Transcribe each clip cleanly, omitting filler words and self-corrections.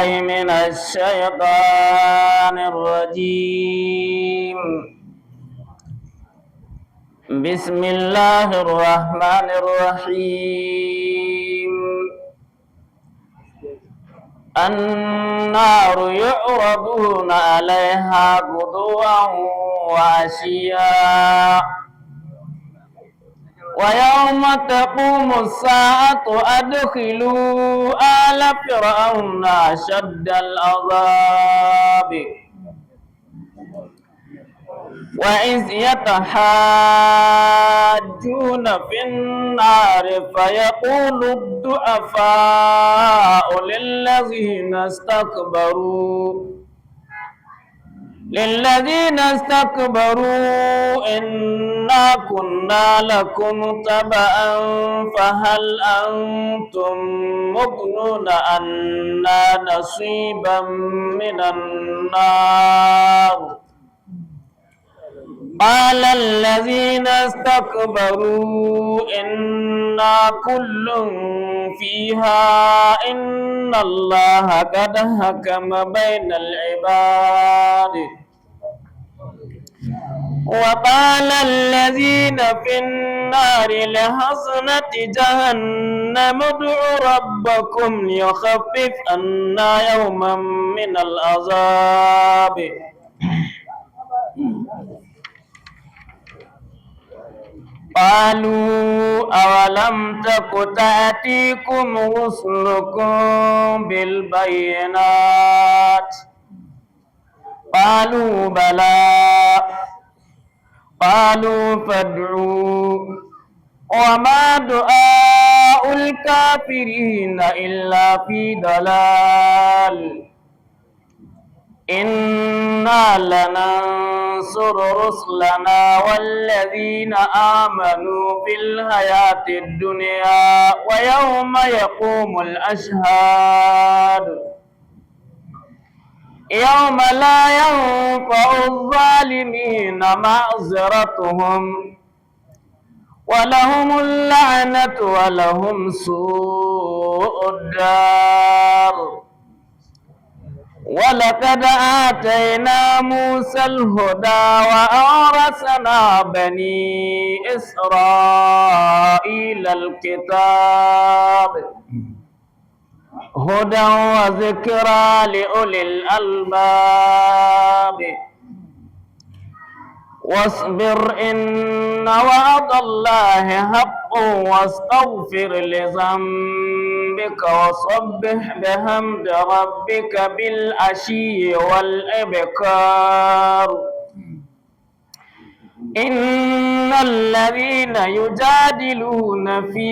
بالله من الشيطان الرجيم. بسم الله الرحمن الرحيم. النار يعرضون عليها غدوا وعشيا ويوم تقوم الساعة أدخلوا آل فرعون أشد العذاب وإذ يتحاجون في النار فيقول الضعفاء للذين استكبروا إنا كنا لكم تبعا فهل أنتم مغنون عنا نصيبا من النار قال الذين استكبروا إنا كل فيها إن الله قد حكم بين العباد وقال الذين في النار لحصنة جهنم ادعوا ربكم ليخفف عنا يوما من العذاب قالوا أولم تك تأتيكم رسلكم بالبينات قالوا بلى قالوا فادعوا وما دعاء الكافرين إلا في ضلال إنا لننصر رسلنا والذين آمنوا في الحياة الدنيا ويوم يقوم الأشهاد يوم لا ينفع الظالمين معذرتهم ولهم اللعنة ولهم سوء الدار ولقد آتينا موسى الهدى وأورثنا بني إسرائيل الكتاب هدى وذكرى لأولي الألباب واصبر إن وعد الله حق واستغفر لذنبك وسبح بحمد ربك بالعشي والإبكار إن الذين يجادلون في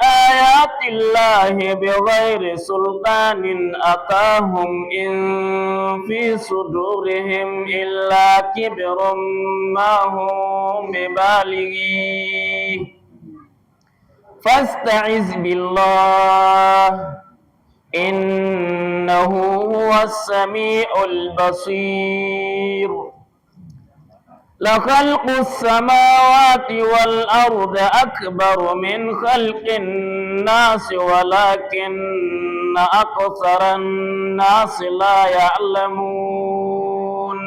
آيات الله بغير سلطان أتاهم إن في صدورهم إلا كبر ما هم ببالغيه فاستعذ بالله إنه هو السميع البصير لخلق السماوات والأرض أكبر من خلق الناس ولكن أكثر الناس لا يعلمون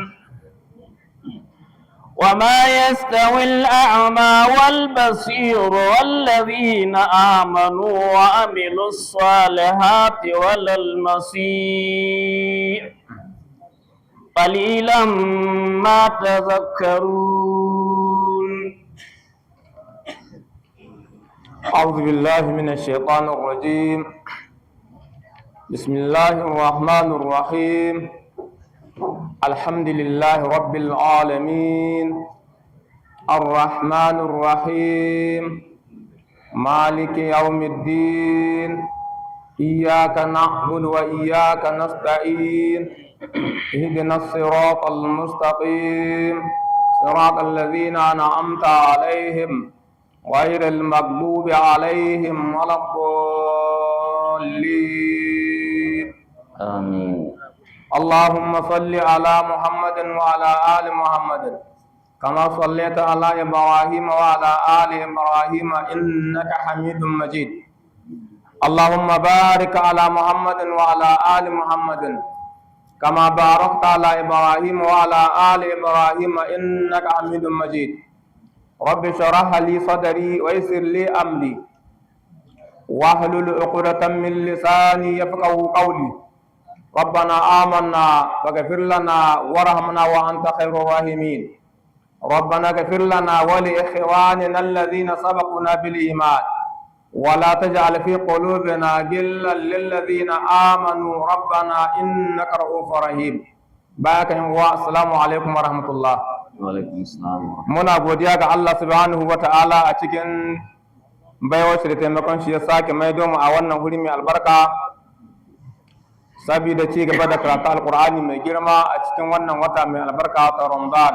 وما يستوي الأعمى والبصير والذين آمنوا وعملوا الصالحات ولا المصير قليلا ما تذكرون. أعوذ بالله من الشيطان الرجيم. بسم الله الرحمن الرحيم. الحمد لله رب العالمين الرحمن الرحيم مالك يوم الدين إياك نعبد وإياك نستعين اهدنا الصراط المستقيم صراط الذين أنعمت عليهم غير المغضوب عليهم ولا الضالين آمين. اللهم صل على محمد وعلى آل محمد كما صليت على إبراهيم وعلى آل إبراهيم إنك حميد مجيد اللهم بارك على محمد وعلى آل محمد كما باركت على إبراهيم وعلى آل إبراهيم إنك حميد مجيد رب اشرح لي صدري ويسر لي أمري واحلل عقدة من لساني يفقهوا قولي ربنا آمنا فاغفر لنا وارحمنا وأنت خير الراحمين ربنا اغفر لنا ولإخواننا الذين سبقونا بالإيمان ولا تجعل في قلوبنا غلا للذين آمنوا ربنا إنك رؤوف رحيم بارك السلام عليكم ورحمة الله. Waalaikum salam. Muna godiya ga Allah subhanahu wa ta'ala a cikin baiwar shi da taimakon shi ya sake maido mu a wannan wuri mai albarka saboda ci gaba da karatu alqur'ani mai girma a cikin wannan wata mai albarka ta Ramadan.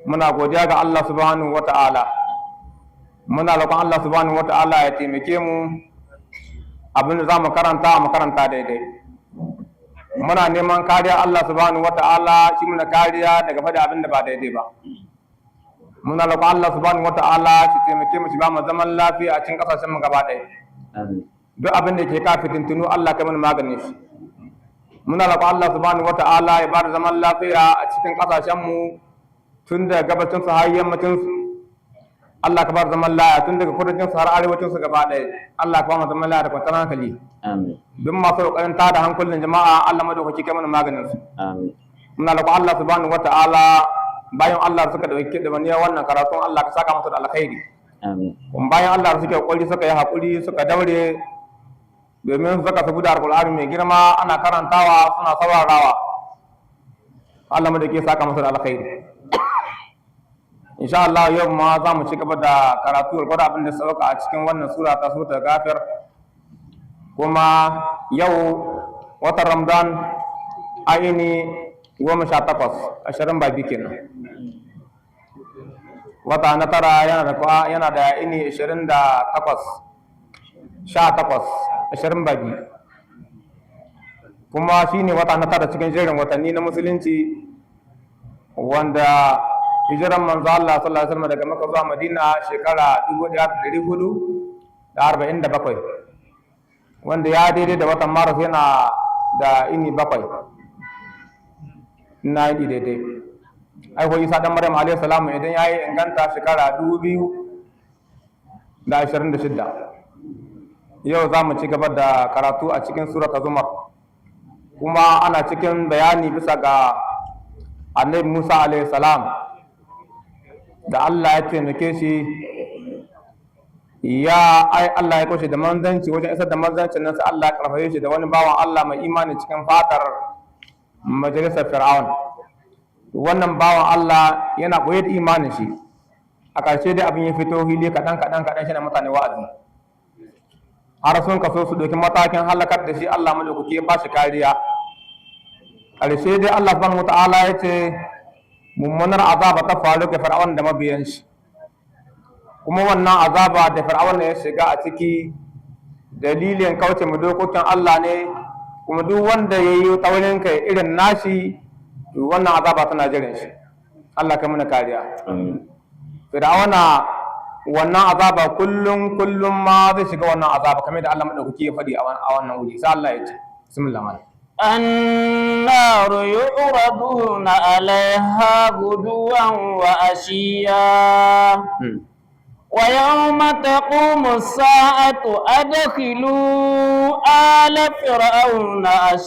Muna godiya ga Allah subhanahu wa ta'ala. Muna roƙon Allah subhanahu wa ta'ala ya taimake mu abin da za mu karanta daidai. Muna neman kariya Allah subhanahu wa ta'ala shi muna kariya daga faɗi abin da ba daidai ba. Muna roƙon Allah subhanahu wa ta'ala shi taimake mu shi ba mu zaman lafiya a cikin ƙasashen mu gaba ɗaya. Duk abin da ke ka fitintunu Allah kai mana maganin shi. Muna roƙon Allah subhanahu wa ta'ala ya ba da zaman lafiya a cikin ƙasashen mu tun daga gabacin su har yammacin su. Allah ka ba da zaman lafiya tun daga kudancin su har arewacin su gaba ɗaya. Allah ka ba mu zaman lafiya da kwanciyar hankali. Amin. Duk masu ƙoƙarin tada hankulin jama'a Allah madaukaki kai mana maganin su. Amin. Muna roƙon Allah subhanahu wa ta'ala bayan Allah suka dauki da wani wannan karatun Allah ka saka musu da alkhairi. Amin. Kuma bayan Allah suka kokari suka yi hakuri suka daure domin suka sabu da alqur'ani mai girma ana karantawa suna saurarawa. Allah mu da ke saka musu da alkhairi. Insha Allah yau ma za mu ci gaba da karatu alqur'ani abin da sauka a cikin wannan sura ta suratul Ghafir. Kuma yau watan Ramadan aini 18 22 kenan. Wata na tara yana da ini 28 22 kuma shine wata na tara cikin jerin watanni na musulunci wanda hijiran manzo Allah sallallahu alaihi wasallam daga Makka zuwa Madina shekara 1447 wanda ya daidai da watan Maris yana da ini 7 na yi daidai. Aiho Isa dan Maryam alayhi salamu idan yayi inganta shekara 2026. Yau za mu ci gaba da karatu a cikin suratul Zumar. Kuma ana cikin bayani bisa ga Annabi Musa alayhi salam da Allah ya taimake shi Allah ya kushe da manzanci wajen isar da manzancin nan sai Allah ya karfafe shi da wani bawan Allah mai imani cikin fatar majalisar Fir'aun. Wannan bawan Allah yana koyar da imanin shi a ƙarshe dai abin ya fito hili kaɗan shi na mutane wa'azi har sun kaso su ɗauki matakin halakar da shi Allah madaukaki ya ba shi kariya. Ƙarshe dai Allah subhanahu wata'ala ya ce mummunar azaba ta faru ga Fir'aun da mabiyan shi, kuma wannan azaba da Fir'aun ya shiga a ciki dalilin kauce mu dokokin Allah ne, kuma duk wanda ya yi taurin kai irin nashi to wannan azaba tana jiran shi. Allah kai mana kariya. Fir'auna wannan azaba kullum ma zai shiga wannan azaba kamar da Allah madaukaki ya faɗi a wannan wuri. Sai Allah ya ce bismillah. النار يعرضون عليها غدوا وعشيا ويوم تقوم الساعة أدخلوا آل فرعون